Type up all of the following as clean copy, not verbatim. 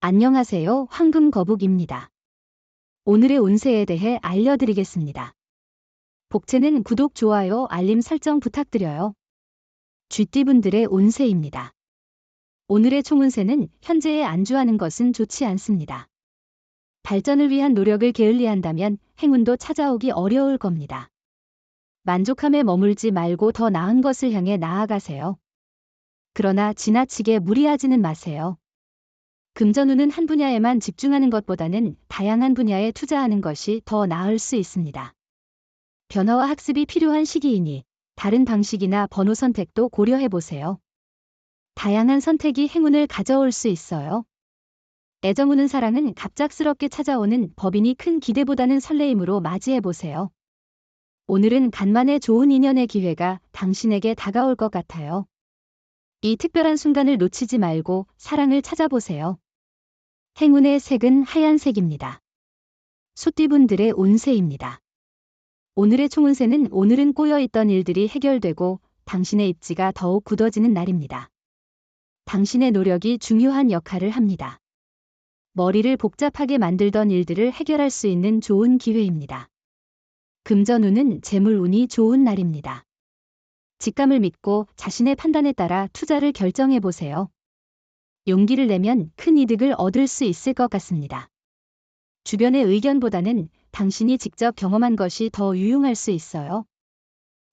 안녕하세요. 황금거북입니다. 오늘의 운세에 대해 알려드리겠습니다. 복채는 구독, 좋아요, 알림 설정 부탁드려요. 쥐띠분들의 운세입니다. 오늘의 총운세는 현재에 안주하는 것은 좋지 않습니다. 발전을 위한 노력을 게을리한다면 행운도 찾아오기 어려울 겁니다. 만족함에 머물지 말고 더 나은 것을 향해 나아가세요. 그러나 지나치게 무리하지는 마세요. 금전운은 한 분야에만 집중하는 것보다는 다양한 분야에 투자하는 것이 더 나을 수 있습니다. 변화와 학습이 필요한 시기이니 다른 방식이나 번호 선택도 고려해보세요. 다양한 선택이 행운을 가져올 수 있어요. 애정우는 사랑은 갑작스럽게 찾아오는 법인이 큰 기대보다는 설레임으로 맞이해보세요. 오늘은 간만에 좋은 인연의 기회가 당신에게 다가올 것 같아요. 이 특별한 순간을 놓치지 말고 사랑을 찾아보세요. 행운의 색은 하얀색입니다. 소띠분들의 운세입니다. 오늘의 총운세는 오늘은 꼬여있던 일들이 해결되고 당신의 입지가 더욱 굳어지는 날입니다. 당신의 노력이 중요한 역할을 합니다. 머리를 복잡하게 만들던 일들을 해결할 수 있는 좋은 기회입니다. 금전운은 재물운이 좋은 날입니다. 직감을 믿고 자신의 판단에 따라 투자를 결정해보세요. 용기를 내면 큰 이득을 얻을 수 있을 것 같습니다. 주변의 의견보다는 당신이 직접 경험한 것이 더 유용할 수 있어요.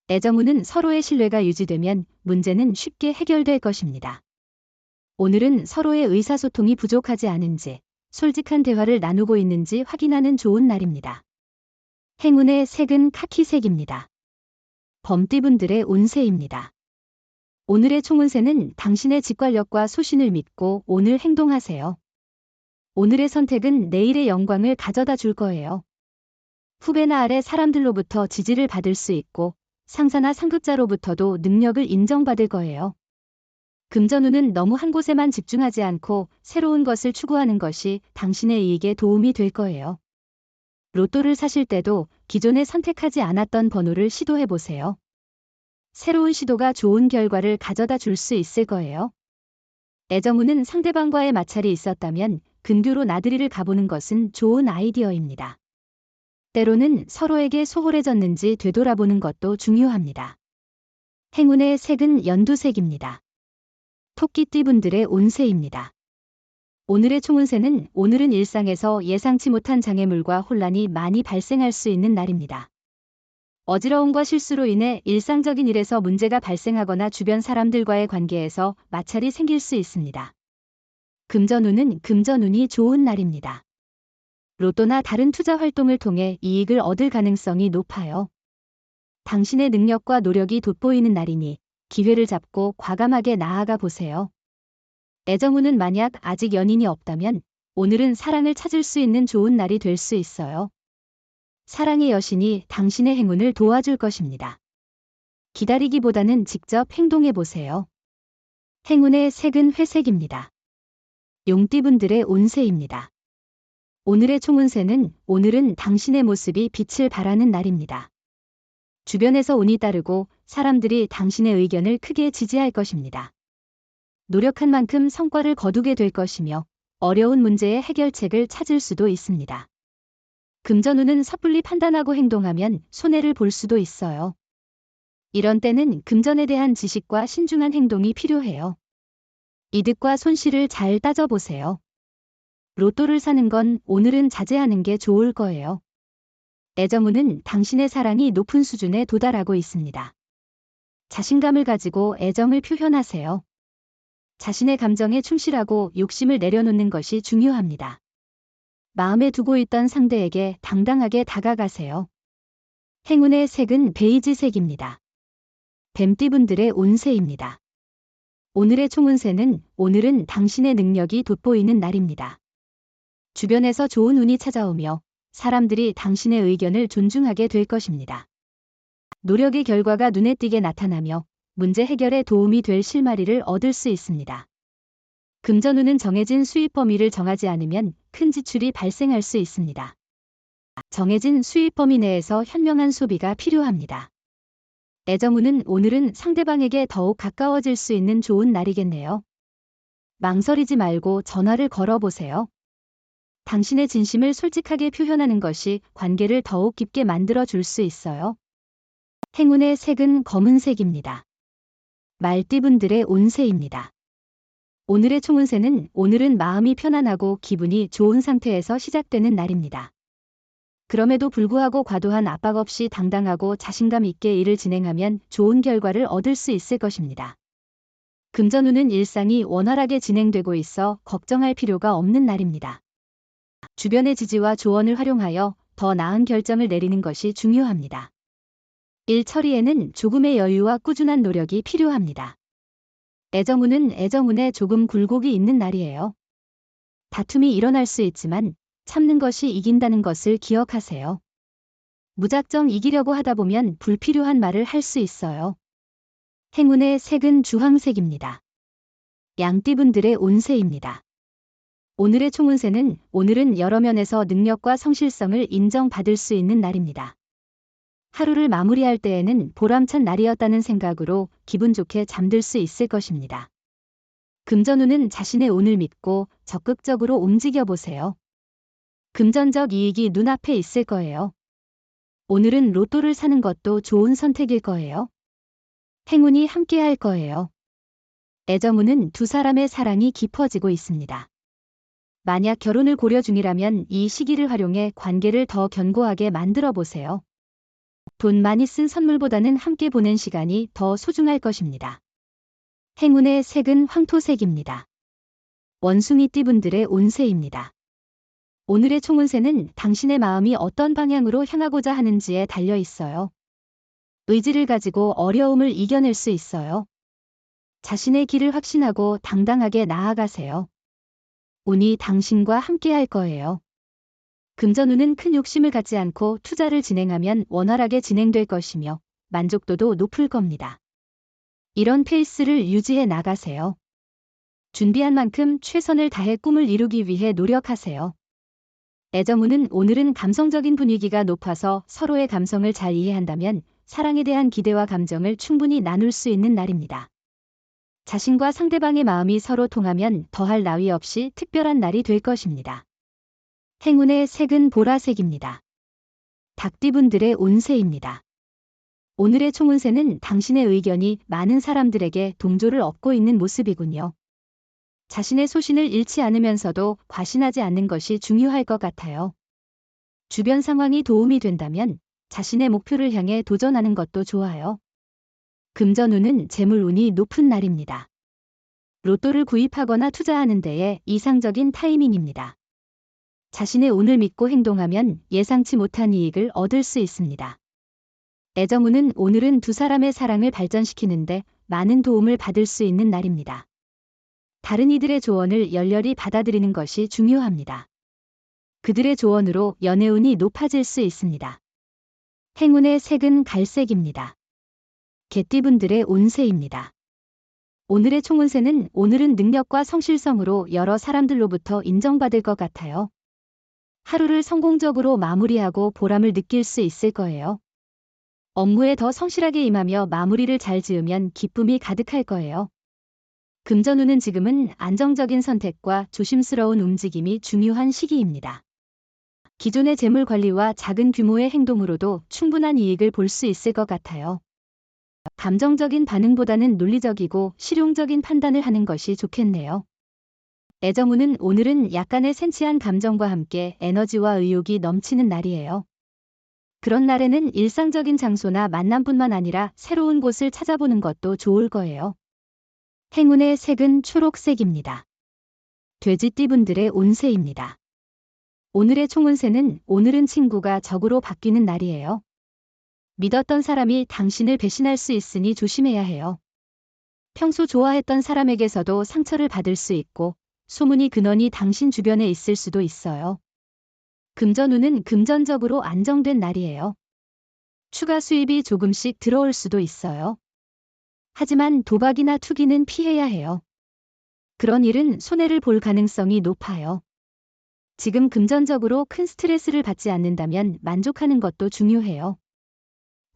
애정운은 서로의 신뢰가 유지되면 문제는 쉽게 해결될 것입니다. 오늘은 서로의 의사소통이 부족하지 않은지, 솔직한 대화를 나누고 있는지 확인하는 좋은 날입니다. 행운의 색은 카키색입니다. 범띠분들의 운세입니다. 오늘의 총운세는 당신의 직관력과 소신을 믿고 오늘 행동하세요. 오늘의 선택은 내일의 영광을 가져다 줄 거예요. 후배나 아래 사람들로부터 지지를 받을 수 있고 상사나 상급자로부터도 능력을 인정받을 거예요. 금전운은 너무 한 곳에만 집중하지 않고 새로운 것을 추구하는 것이 당신의 이익에 도움이 될 거예요. 로또를 사실 때도 기존에 선택하지 않았던 번호를 시도해보세요. 새로운 시도가 좋은 결과를 가져다 줄 수 있을 거예요. 애정운은 상대방과의 마찰이 있었다면 근교로 나들이를 가보는 것은 좋은 아이디어입니다. 때로는 서로에게 소홀해졌는지 되돌아보는 것도 중요합니다. 행운의 색은 연두색입니다. 토끼띠분들의 운세입니다. 오늘의 총운세는 오늘은 일상에서 예상치 못한 장애물과 혼란이 많이 발생할 수 있는 날입니다. 어지러움과 실수로 인해 일상적인 일에서 문제가 발생하거나 주변 사람들과의 관계에서 마찰이 생길 수 있습니다. 금전운은 금전운이 좋은 날입니다. 로또나 다른 투자 활동을 통해 이익을 얻을 가능성이 높아요. 당신의 능력과 노력이 돋보이는 날이니 기회를 잡고 과감하게 나아가 보세요. 애정운은 만약 아직 연인이 없다면 오늘은 사랑을 찾을 수 있는 좋은 날이 될 수 있어요. 사랑의 여신이 당신의 행운을 도와줄 것입니다. 기다리기보다는 직접 행동해 보세요. 행운의 색은 회색입니다. 용띠분들의 운세입니다. 오늘의 총운세는 오늘은 당신의 모습이 빛을 발하는 날입니다. 주변에서 운이 따르고 사람들이 당신의 의견을 크게 지지할 것입니다. 노력한 만큼 성과를 거두게 될 것이며 어려운 문제의 해결책을 찾을 수도 있습니다. 금전운은 섣불리 판단하고 행동하면 손해를 볼 수도 있어요. 이런 때는 금전에 대한 지식과 신중한 행동이 필요해요. 이득과 손실을 잘 따져보세요. 로또를 사는 건 오늘은 자제하는 게 좋을 거예요. 애정운은 당신의 사랑이 높은 수준에 도달하고 있습니다. 자신감을 가지고 애정을 표현하세요. 자신의 감정에 충실하고 욕심을 내려놓는 것이 중요합니다. 마음에 두고 있던 상대에게 당당하게 다가가세요. 행운의 색은 베이지색입니다. 뱀띠분들의 운세입니다. 오늘의 총운세는 오늘은 당신의 능력이 돋보이는 날입니다. 주변에서 좋은 운이 찾아오며 사람들이 당신의 의견을 존중하게 될 것입니다. 노력의 결과가 눈에 띄게 나타나며 문제 해결에 도움이 될 실마리를 얻을 수 있습니다. 금전운은 정해진 수입 범위를 정하지 않으면 큰 지출이 발생할 수 있습니다. 정해진 수입 범위 내에서 현명한 소비가 필요합니다. 애정운은 오늘은 상대방에게 더욱 가까워질 수 있는 좋은 날이겠네요. 망설이지 말고 전화를 걸어보세요. 당신의 진심을 솔직하게 표현하는 것이 관계를 더욱 깊게 만들어 줄 수 있어요. 행운의 색은 검은색입니다. 말띠분들의 운세입니다. 오늘의 총운세는 오늘은 마음이 편안하고 기분이 좋은 상태에서 시작되는 날입니다. 그럼에도 불구하고 과도한 압박 없이 당당하고 자신감 있게 일을 진행하면 좋은 결과를 얻을 수 있을 것입니다. 금전운은 일상이 원활하게 진행되고 있어 걱정할 필요가 없는 날입니다. 주변의 지지와 조언을 활용하여 더 나은 결정을 내리는 것이 중요합니다. 일 처리에는 조금의 여유와 꾸준한 노력이 필요합니다. 애정운은 애정운에 조금 굴곡이 있는 날이에요. 다툼이 일어날 수 있지만 참는 것이 이긴다는 것을 기억하세요. 무작정 이기려고 하다 보면 불필요한 말을 할 수 있어요. 행운의 색은 주황색입니다. 양띠분들의 운세입니다. 오늘의 총운세는 오늘은 여러 면에서 능력과 성실성을 인정받을 수 있는 날입니다. 하루를 마무리할 때에는 보람찬 날이었다는 생각으로 기분 좋게 잠들 수 있을 것입니다. 금전운은 자신의 운을 믿고 적극적으로 움직여 보세요. 금전적 이익이 눈앞에 있을 거예요. 오늘은 로또를 사는 것도 좋은 선택일 거예요. 행운이 함께할 거예요. 애정운은 두 사람의 사랑이 깊어지고 있습니다. 만약 결혼을 고려 중이라면 이 시기를 활용해 관계를 더 견고하게 만들어 보세요. 돈 많이 쓴 선물보다는 함께 보낸 시간이 더 소중할 것입니다. 행운의 색은 황토색입니다. 원숭이띠분들의 운세입니다. 오늘의 총운세는 당신의 마음이 어떤 방향으로 향하고자 하는지에 달려 있어요. 의지를 가지고 어려움을 이겨낼 수 있어요. 자신의 길을 확신하고 당당하게 나아가세요. 운이 당신과 함께 할 거예요. 금전운은 큰 욕심을 갖지 않고 투자를 진행하면 원활하게 진행될 것이며 만족도도 높을 겁니다. 이런 페이스를 유지해 나가세요. 준비한 만큼 최선을 다해 꿈을 이루기 위해 노력하세요. 애정운은 오늘은 감성적인 분위기가 높아서 서로의 감성을 잘 이해한다면 사랑에 대한 기대와 감정을 충분히 나눌 수 있는 날입니다. 자신과 상대방의 마음이 서로 통하면 더할 나위 없이 특별한 날이 될 것입니다. 행운의 색은 보라색입니다. 닭띠분들의 운세입니다. 오늘의 총운세는 당신의 의견이 많은 사람들에게 동조를 얻고 있는 모습이군요. 자신의 소신을 잃지 않으면서도 과신하지 않는 것이 중요할 것 같아요. 주변 상황이 도움이 된다면 자신의 목표를 향해 도전하는 것도 좋아요. 금전운은 재물운이 높은 날입니다. 로또를 구입하거나 투자하는 데에 이상적인 타이밍입니다. 자신의 운을 믿고 행동하면 예상치 못한 이익을 얻을 수 있습니다. 애정운은 오늘은 두 사람의 사랑을 발전시키는데 많은 도움을 받을 수 있는 날입니다. 다른 이들의 조언을 열렬히 받아들이는 것이 중요합니다. 그들의 조언으로 연애운이 높아질 수 있습니다. 행운의 색은 갈색입니다. 개띠분들의 운세입니다. 오늘의 총운세는 오늘은 능력과 성실성으로 여러 사람들로부터 인정받을 것 같아요. 하루를 성공적으로 마무리하고 보람을 느낄 수 있을 거예요. 업무에 더 성실하게 임하며 마무리를 잘 지으면 기쁨이 가득할 거예요. 금전운은 지금은 안정적인 선택과 조심스러운 움직임이 중요한 시기입니다. 기존의 재물 관리와 작은 규모의 행동으로도 충분한 이익을 볼 수 있을 것 같아요. 감정적인 반응보다는 논리적이고 실용적인 판단을 하는 것이 좋겠네요. 애정운은 오늘은 약간의 센치한 감정과 함께 에너지와 의욕이 넘치는 날이에요. 그런 날에는 일상적인 장소나 만남뿐만 아니라 새로운 곳을 찾아보는 것도 좋을 거예요. 행운의 색은 초록색입니다. 돼지띠분들의 운세입니다. 오늘의 총운세는 오늘은 친구가 적으로 바뀌는 날이에요. 믿었던 사람이 당신을 배신할 수 있으니 조심해야 해요. 평소 좋아했던 사람에게서도 상처를 받을 수 있고 소문이 근원이 당신 주변에 있을 수도 있어요. 금전운은 금전적으로 안정된 날이에요. 추가 수입이 조금씩 들어올 수도 있어요. 하지만 도박이나 투기는 피해야 해요. 그런 일은 손해를 볼 가능성이 높아요. 지금 금전적으로 큰 스트레스를 받지 않는다면 만족하는 것도 중요해요.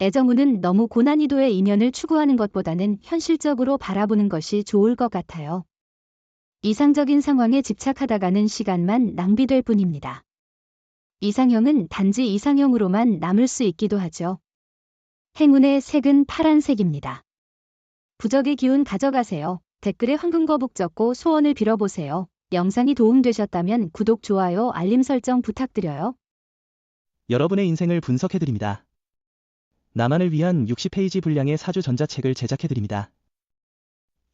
애정운은 너무 고난이도의 인연을 추구하는 것보다는 현실적으로 바라보는 것이 좋을 것 같아요. 이상적인 상황에 집착하다가는 시간만 낭비될 뿐입니다. 이상형은 단지 이상형으로만 남을 수 있기도 하죠. 행운의 색은 파란색입니다. 부적의 기운 가져가세요. 댓글에 황금거북 적고 소원을 빌어보세요. 영상이 도움되셨다면 구독, 좋아요, 알림 설정 부탁드려요. 여러분의 인생을 분석해드립니다. 나만을 위한 60페이지 분량의 사주 전자책을 제작해드립니다.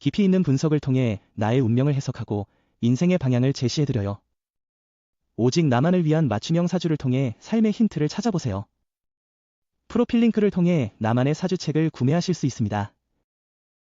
깊이 있는 분석을 통해 나의 운명을 해석하고 인생의 방향을 제시해드려요. 오직 나만을 위한 맞춤형 사주를 통해 삶의 힌트를 찾아보세요. 프로필 링크를 통해 나만의 사주책을 구매하실 수 있습니다.